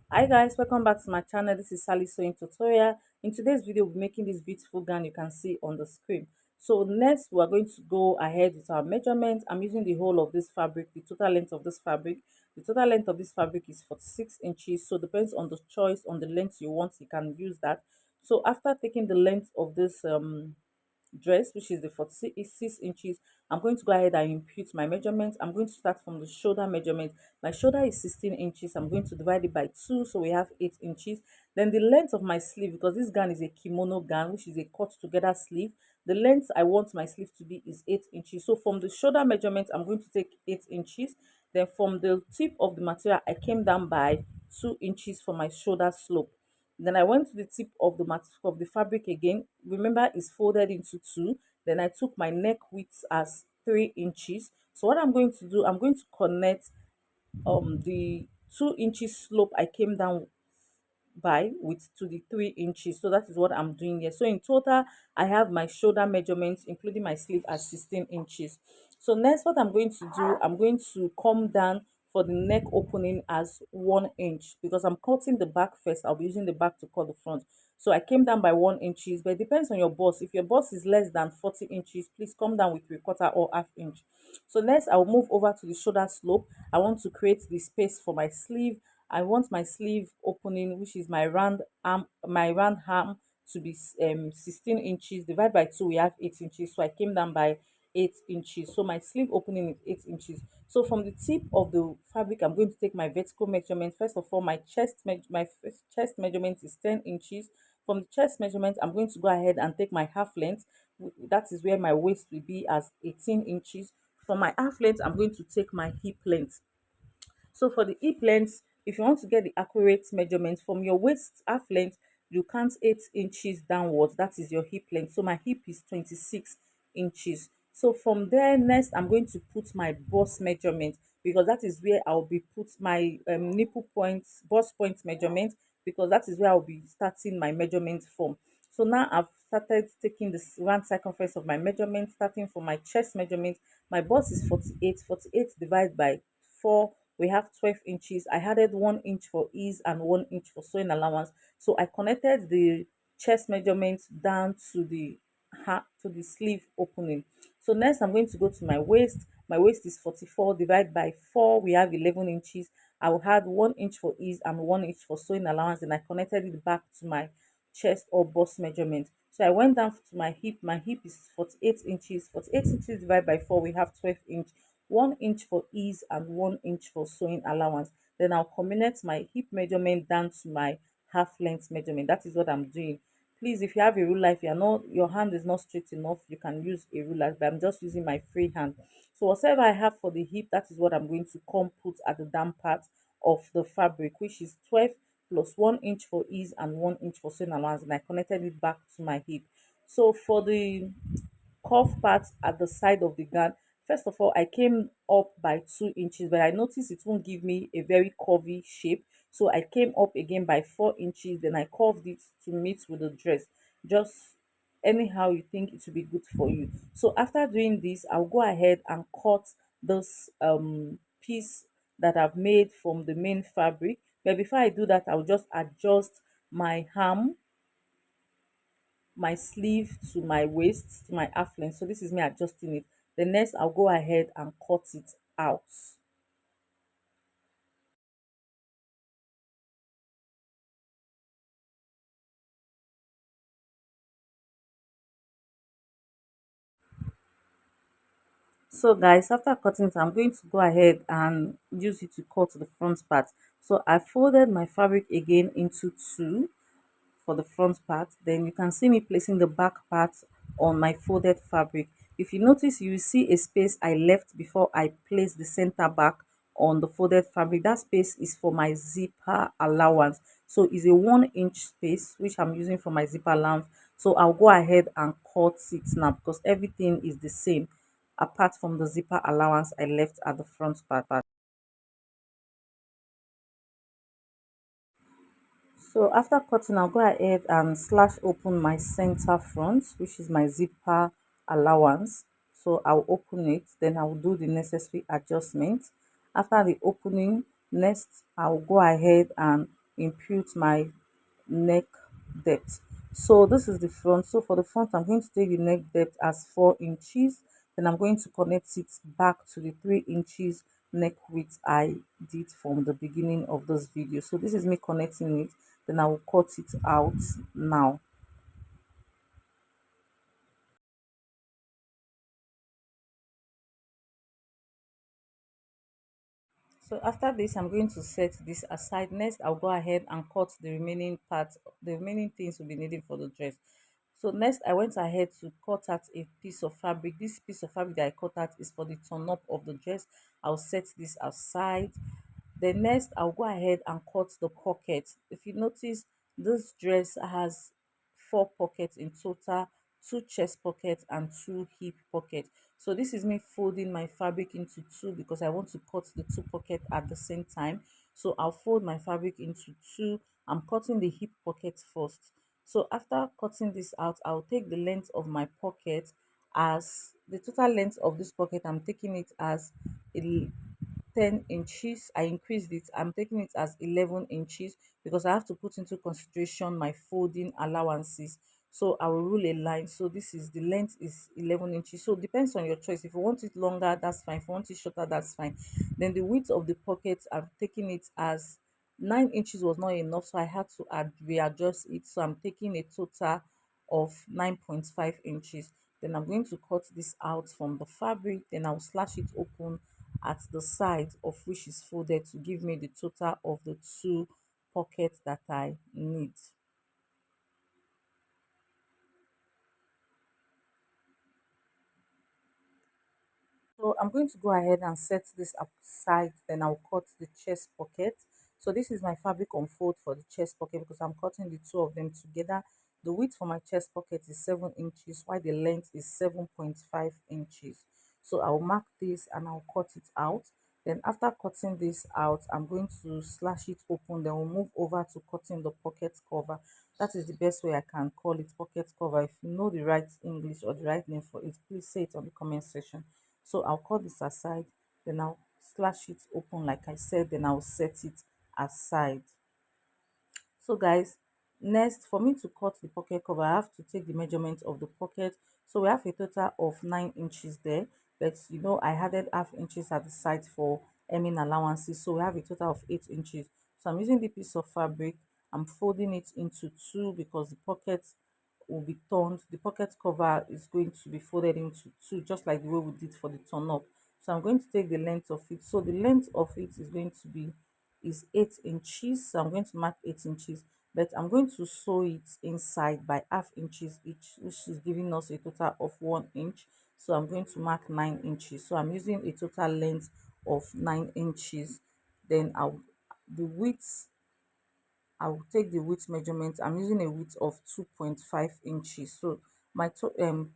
Hi guys, welcome back to my channel. This is Sally sewing tutorial. In today's video, we'll be making this beautiful gown you can see on the screen. So next, we are going to go ahead with our measurements. I'm using the whole of this fabric, the total length of this fabric. The total length of this fabric is 46 inches. So depends on the choice, on the length you want, you can use that. So after taking the length of this dress, which is the 46 inches, I'm going to go ahead and impute my measurements. I'm going to start from the shoulder measurement. My shoulder is 16 inches. I'm going to divide it by 2, so we have 8 inches. Then the length of my sleeve, because this gown is a kimono gown, which is a cut together sleeve, the length I want my sleeve to be is 8 inches. So from the shoulder measurement, I'm going to take 8 inches. Then from the tip of the material, I came down by 2 inches for my shoulder slope. Then I went to the tip of the fabric again. Remember, it's folded into two. Then I took my neck width as 3 inches. So what I'm going to do, I'm going to connect the 2 inches slope I came down by with to the 3 inches. So that is what I'm doing here. So in total, I have my shoulder measurements including my sleeve as 16 inches. So next, what I'm going to do, I'm going to come down for the neck opening as 1 inch, because I'm cutting the back first. I'll be using the back to cut the front. So I came down by 1 inches, but it depends on your bust. If your bust is less than 40 inches, please come down with 3/4 or half inch. So next, I'll move over to the shoulder slope. I want to create the space for my sleeve. I want my sleeve opening, which is my round arm, to be 16 inches. Divide by 2, we have 8 inches. So I came down by 8 inches. So my sleeve opening is 8 inches. So from the tip of the fabric, I'm going to take my vertical measurement. First of all, my chest measurement is 10 inches. From the chest measurement, I'm going to go ahead and take my half length. That is where my waist will be as 18 inches. From my half length, I'm going to take my hip length. So for the hip length, if you want to get the accurate measurement from your waist half length, you count 8 inches downwards. That is your hip length. So my hip is 26 inches. So from there, next, I'm going to put my bust measurement, because that is where I'll be put my nipple points, bust point measurement, because that is where I'll be starting my measurement from. So now I've started taking the round circumference of my measurement, starting from my chest measurement. My bust is 48. 48 divided by 4, we have 12 inches. I added 1 inch for ease and 1 inch for sewing allowance. So I connected the chest measurement down to the sleeve opening. So next, I'm going to go to my waist. My waist is 44. Divided by 4, we have 11 inches. I will add 1 inch for ease and 1 inch for sewing allowance. And I connected it back to my chest or bust measurement. So I went down to my hip. My hip is 48 inches. 48 inches divided by 4, we have 12 inch. 1 inch for ease and 1 inch for sewing allowance. Then I'll connect my hip measurement down to my half length measurement. That is what I'm doing. Please, if you have a ruler, if you're not, your hand is not straight enough, you can use a ruler, but I'm just using my free hand. So whatever I have for the hip, that is what I'm going to come put at the down part of the fabric, which is 12 plus 1 inch for ease and 1 inch for sewing allowance. And I connected it back to my hip. So for the cuff part at the side of the gown, first of all, I came up by 2 inches, but I noticed it won't give me a very curvy shape. So I came up again by 4 inches, then I curved it to meet with the dress. Just anyhow you think it will be good for you. So after doing this, I'll go ahead and cut this piece that I've made from the main fabric. But before I do that, I'll just adjust my arm, my sleeve to my waist, to my half length. So this is me adjusting it. The next, I'll go ahead and cut it out. So guys, after cutting it, I'm going to go ahead and use it to cut the front part. So I folded my fabric again into two for the front part. Then you can see me placing the back part on my folded fabric. If you notice, you will see a space I left before I placed the center back on the folded fabric. That space is for my zipper allowance. So it's a 1 inch space which I'm using for my zipper allowance. So I'll go ahead and cut it now, because everything is the same apart from the zipper allowance I left at the front part. So after cutting, I'll go ahead and slash open my center front, which is my zipper allowance. So I'll open it, then I'll do the necessary adjustments. After the opening, next I'll go ahead and impute my neck depth. So this is the front. So for the front, I'm going to take the neck depth as 4 inches. Then I'm going to connect it back to the 3 inches neck width I did from the beginning of this video. So this is me connecting it. Then I will cut it out now. So after this, I'm going to set this aside. Next, I'll go ahead and cut the remaining parts, the remaining things we'll be needing for the dress. So next, I went ahead to cut out a piece of fabric. This piece of fabric that I cut out is for the turn up of the dress. I'll set this aside. Then next, I'll go ahead and cut the pocket. If you notice, this dress has 4 pockets in total, 2 chest pockets and 2 hip pockets. So this is me folding my fabric into two because I want to cut the 2 pockets at the same time. So I'll fold my fabric into two. I'm cutting the hip pocket first. So after cutting this out, I'll take the length of my pocket as the total length of this pocket. I'm taking it as 10 inches. I increased it. I'm taking it as 11 inches because I have to put into consideration my folding allowances. So I will rule a line. So this is the length is 11 inches. So it depends on your choice. If you want it longer, that's fine. If you want it shorter, that's fine. Then the width of the pocket, I'm taking it as 9 inches was not enough, so I had to readjust it. So I'm taking a total of 9.5 inches. Then I'm going to cut this out from the fabric. Then I'll slash it open at the side of which is folded to give me the total of the 2 pockets that I need. So I'm going to go ahead and set this aside, then I'll cut the chest pocket. So this is my fabric unfold for the chest pocket because I'm cutting the two of them together. The width for my chest pocket is 7 inches, while the length is 7.5 inches. So I'll mark this and I'll cut it out. Then after cutting this out, I'm going to slash it open. Then we'll move over to cutting the pocket cover. That is the best way I can call it, pocket cover. If you know the right English or the right name for it, please say it on the comment section. So I'll cut this aside, then I'll slash it open like I said, then I'll set it aside. So guys, next for me to cut the pocket cover, I have to take the measurement of the pocket. So we have a total of 9 inches there, but you know I added half inches at the side for hemming allowances, so we have a total of 8 inches. So I'm using the piece of fabric, I'm folding it into two because the pocket will be turned. The pocket cover is going to be folded into two, just like the way we did for the turn up. So I'm going to take the length of it. So the length of it is going to be is 8 inches. So I'm going to mark 8 inches, but I'm going to sew it inside by half inches each, which is giving us a total of 1 inch. So I'm going to mark 9 inches. So I'm using a total length of 9 inches. Then I'll the width, I will take the width measurement. I'm using a width of 2.5 inches. So my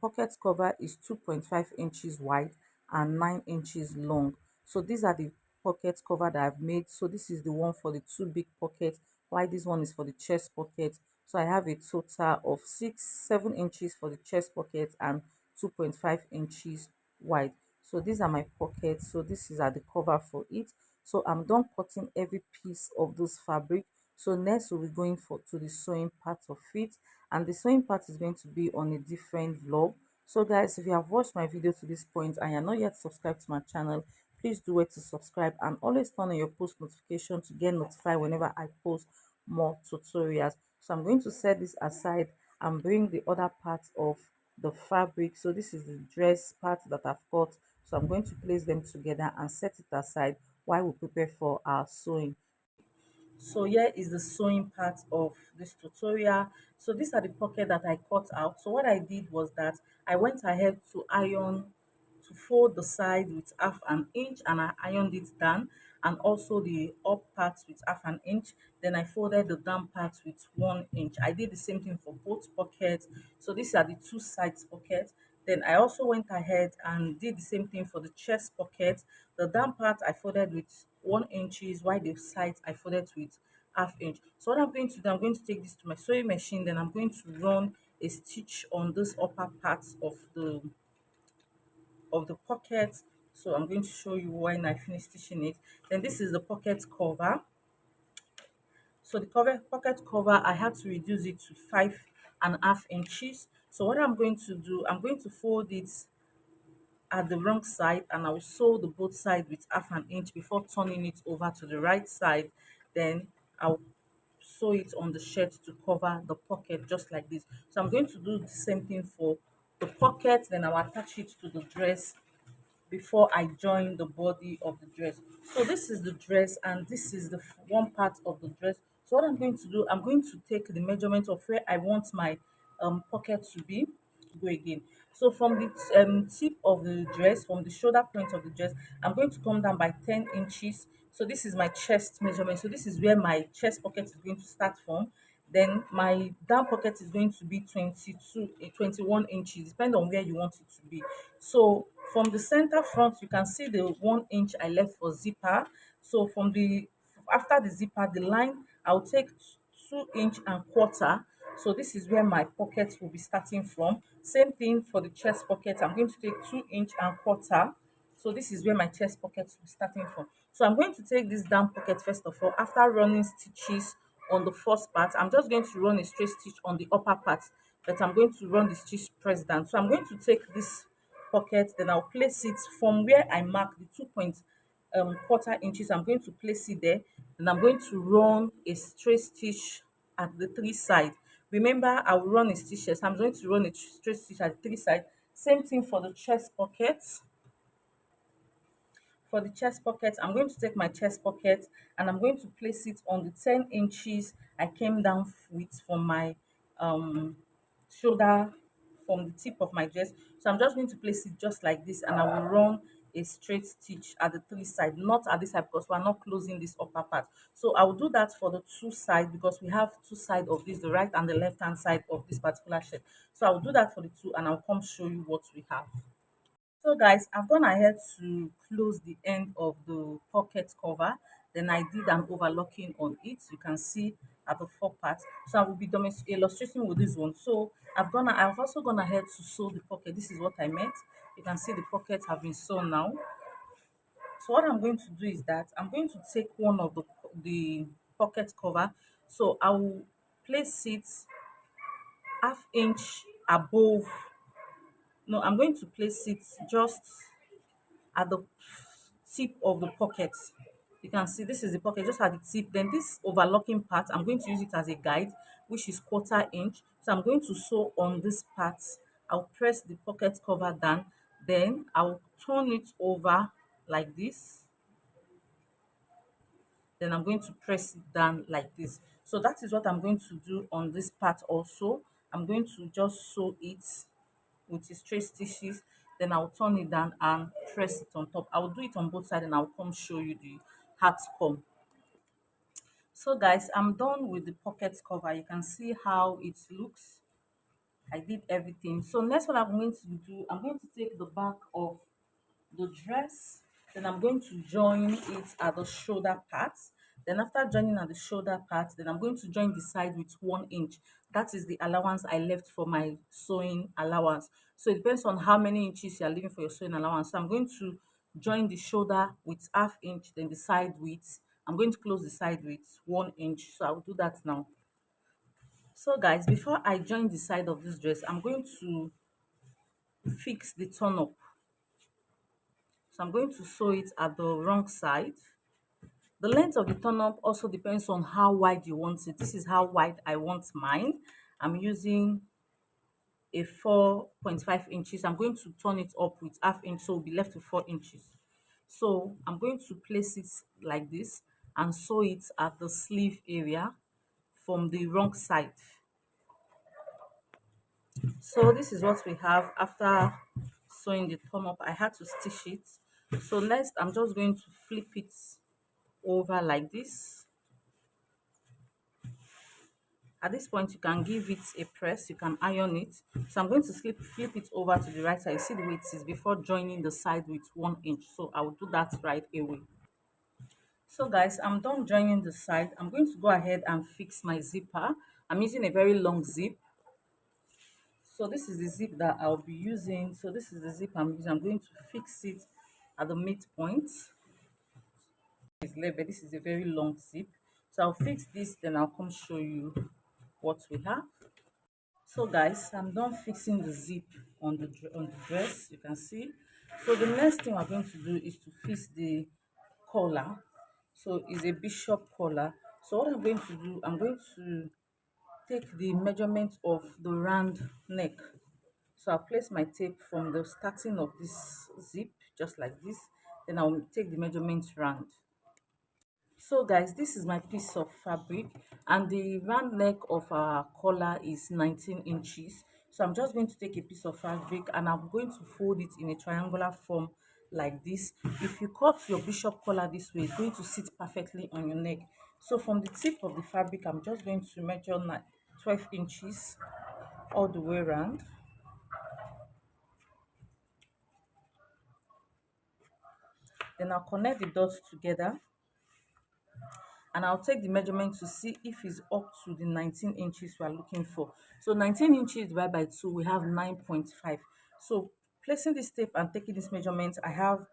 pocket cover is 2.5 inches wide and 9 inches long. So these are the pocket cover that I've made. So this is the one for the two big pockets, while this one is for the chest pocket. So I have a total of 7 inches for the chest pocket and 2.5 inches wide. So these are my pockets. So this is at the cover for it. So I'm done cutting every piece of this fabric. So next we'll be going for to the sewing part of it, and the sewing part is going to be on a different vlog. So guys, if you have watched my video to this point and you're not yet subscribed to my channel, please do it to subscribe and always turn on your post notification to get notified whenever I post more tutorials. So I'm going to set this aside and bring the other part of the fabric. So this is the dress part that I've cut. So I'm going to place them together and set it aside while we prepare for our sewing. So here is the sewing part of this tutorial. So these are the pocket that I cut out. So what I did was that I went ahead to iron, to fold the side with half an inch, and I ironed it down, and also the up part with half an inch. Then I folded the down part with 1 inch. I did the same thing for both pockets. So these are the two sides pockets. Then I also went ahead and did the same thing for the chest pocket. The down part I folded with 1 inches, while the sides I folded with half inch. So what I'm going to do, I'm going to take this to my sewing machine, then I'm going to run a stitch on this upper part of the pocket. So I'm going to show you when I finish stitching it. Then this is the pocket cover. So the pocket cover, I had to reduce it to 5.5 inches. So what I'm going to do, I'm going to fold it at the wrong side, and I will sew the both sides with 1/2 inch before turning it over to the right side. Then I'll sew it on the shirt to cover the pocket just like this. So I'm going to do the same thing for the pocket, then I'll attach it to the dress before I join the body of the dress. So this is the dress, and this is the one part of the dress. So what I'm going to do, I'm going to take the measurement of where I want my pocket to be. Go again. So from the tip of the dress, from the shoulder point of the dress, I'm going to come down by 10 inches. So this is my chest measurement. So this is where my chest pocket is going to start from. Then my down pocket is going to be 21 inches, depending on where you want it to be. So from the center front, you can see the 1 inch I left for zipper. So from the after the zipper, the line, I'll take 2 inch and quarter. So this is where my pocket will be starting from. Same thing for the chest pocket. I'm going to take 2 inch and quarter. So this is where my chest pocket will be starting from. So I'm going to take this down pocket first of all. After running stitches on the first part, I'm just going to run a straight stitch on the upper part, but I'm going to run the stitch press down. So I'm going to take this pocket, then I'll place it from where I mark the 2.25 inches. I'm going to place it there, and I'm going to run a straight stitch at the three side. Remember, I will run a stitch here, so I'm going to run a straight stitch at the three side. Same thing for the chest pocket. For the chest pocket, I'm going to take my chest pocket, and I'm going to place it on the 10 inches I came down with from my um shoulder, from the tip of my dress. So I'm just going to place it just like this, and I will run a straight stitch at the three side, not at this side because we're not closing this upper part. So I will do that for the two side because we have two side of this, the right and the left hand side of this particular shirt. So I'll do that for the two, and I'll come show you what we have. So guys, I've gone ahead to close the end of the pocket cover. Then I did an overlocking on it. You can see at the four parts. So I will be illustrating with this one. So I've also gone ahead to sew the pocket. This is what I meant. You can see the pockets have been sewn now. So what I'm going to do is that I'm going to take one of the pocket cover. So I will place it 1/2 inch above. No, I'm going to place it just at the tip of the pocket. You can see this is the pocket just at the tip. Then this overlocking part, I'm going to use it as a guide, which is 1/4 inch. So I'm going to sew on this part. I'll press the pocket cover down, then I'll turn it over like this. Then I'm going to press it down like this. So that is what I'm going to do on this part also. I'm going to just sew it with the straight stitches, then I'll turn it down and press it on top. I'll do it on both sides, and I'll come show you the outcome. So guys, I'm done with the pocket cover. You can see how it looks. I did everything. So next, what I'm going to do, I'm going to take the back of the dress, then I'm going to join it at the shoulder parts. Then after joining at the shoulder part, then I'm going to join the side with 1 inch. That is the allowance I left for my sewing allowance. So it depends on how many inches you are leaving for your sewing allowance. So I'm going to join the shoulder with 1/2 inch, then the side with, I'm going to close the side with 1 inch. So I'll do that now. So guys, before I join the side of this dress, I'm going to fix the turn up. So I'm going to sew it at the wrong side. The length of the turn up also depends on how wide you want it. This is how wide I want mine. I'm using a 4.5 inches. I'm going to turn it up with 1/2 inch, so we'll be left with 4 inches. So I'm going to place it like this and sew it at the sleeve area from the wrong side. So this is what we have after sewing the turn up. I had to stitch it. So next, I'm just going to flip it over like this. At this point, you can give it a press, you can iron it. So I'm going to flip it over to the right side. You see the way it is before joining the side with 1 inch. So I will do that right away. So guys, I'm done joining the side. I'm going to go ahead and fix my zipper. I'm using a very long zip. So this is the zip that I'll be using. So this is the zip I'm using. I'm going to fix it at the midpoint. This is a very long zip. So I'll fix this, then I'll come show you what we have. So guys, I'm done fixing the zip on the dress. You can see. So the next thing we're going to do is to fix the collar. So it's a bishop collar. So what I'm going to do, I'm going to take the measurement of the round neck. So I'll place my tape from the starting of this zip, just like this. Then I'll take the measurement round. So guys, this is my piece of fabric, and the round neck of our collar is 19 inches. So I'm just going to take a piece of fabric and I'm going to fold it in a triangular form like this. If you cut your bishop collar this way, it's going to sit perfectly on your neck. So from the tip of the fabric, I'm just going to measure 12 inches all the way around. Then I'll connect the dots together, and I'll take the measurement to see if it's up to the 19 inches we are looking for. So 19 inches divided by 2, we have 9.5. So placing this tape and taking this measurement, I have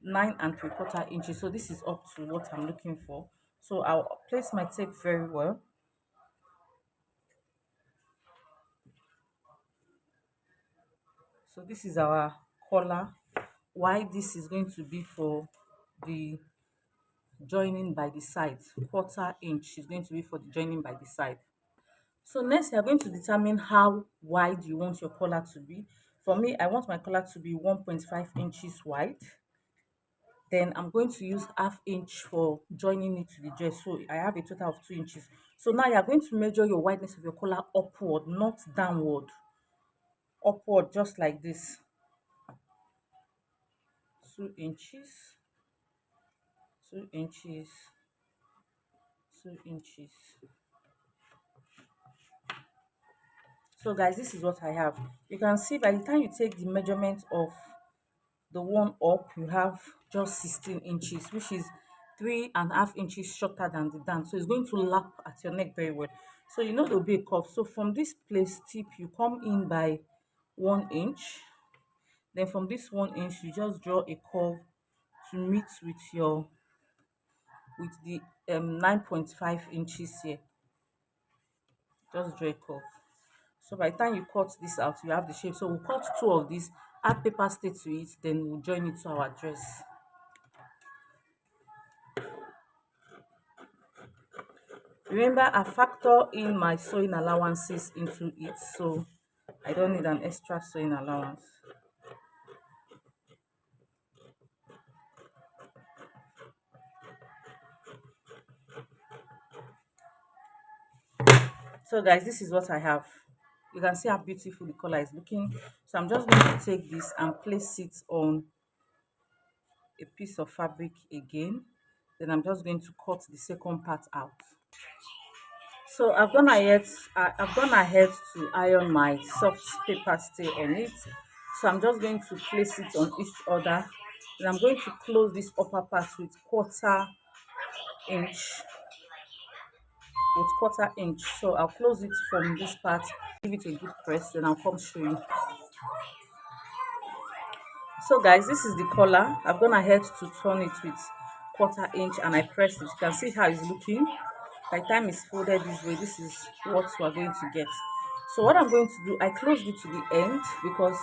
9 3/4 inches. So this is up to what I'm looking for. So I'll place my tape very well. So this is our collar. Why this is going to be for the joining by the side. 1/4 inch is going to be for the joining by the side. So next, you are going to determine how wide you want your collar to be. For me, I want my collar to be 1.5 inches wide. Then I'm going to use half inch for joining it to the dress. So I have a total of 2 inches. So now you are going to measure your wideness of your collar upward, not downward. Upward, just like this. 2 inches, 2 inches, 2 inches. So guys, this is what I have. You can see by the time you take the measurement of the one up, you have just 16 inches, which is 3.5 inches shorter than the down. So it's going to lap at your neck very well. So you know there'll be a curve. So from this place tip, you come in by 1 inch. Then from this 1 inch, you just draw a curve to meet with your the 9.5 inches here. Just draw a curve. So by the time you cut this out, you have the shape. So we'll cut two of these, add paper stay to it, then we'll join it to our dress. Remember, I factor in my sewing allowances into it, so I don't need an extra sewing allowance. So guys, this is what I have. You can see how beautiful the color is looking. So I'm just going to take this and place it on a piece of fabric again. Then I'm just going to cut the second part out. So I've gone ahead to iron my soft paper stay on it. So I'm just going to place it on each other. And I'm going to close this upper part with 1/4 inch. With 1/4 inch. So I'll close it from this part, give it a good press, then I'll come show you. So guys, this is the collar. I've gone ahead to turn it with 1/4 inch and I pressed it. You can see how it's looking. By the time it's folded this way, this is what we're going to get. So what I'm going to do, I closed it to the end because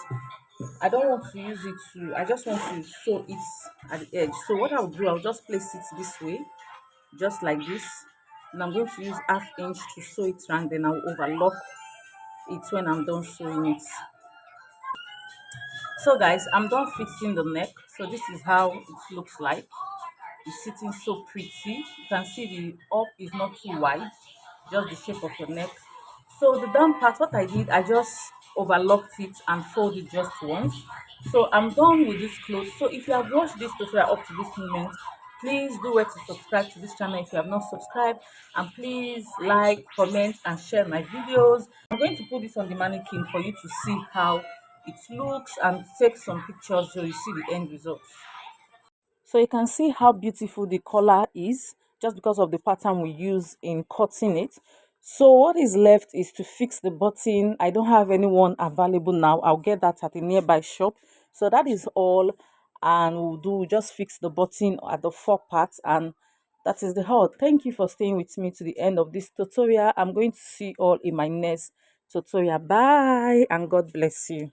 I don't want to use it to, I just want to sew it at the edge. So what I'll do, I'll just place it this way, just like this. And I'm going to use 1/2 inch to sew it around, then I'll overlock it when I'm done sewing it. So guys, I'm done fixing the neck. So this is how it looks like. It's sitting so pretty. You can see the up is not too wide, just the shape of your neck. So the down part, what I did, I just overlocked it and folded just once. So I'm done with this clothes. So if you have watched this tutorial up to this moment, please do where to subscribe to this channel if you have not subscribed, and please like, comment and share my videos. I'm going to put this on the mannequin for you to see how it looks and take some pictures so you see the end results. So you can see how beautiful the collar is just because of the pattern we use in cutting it. So what is left is to fix the button. I don't have anyone available now. I'll get that at a nearby shop. So that is all, and we'll just fix the button at the 4 parts, and that is the haul. Thank you for staying with me to the end of this tutorial. I'm going to see you all in my next tutorial. Bye and God bless you.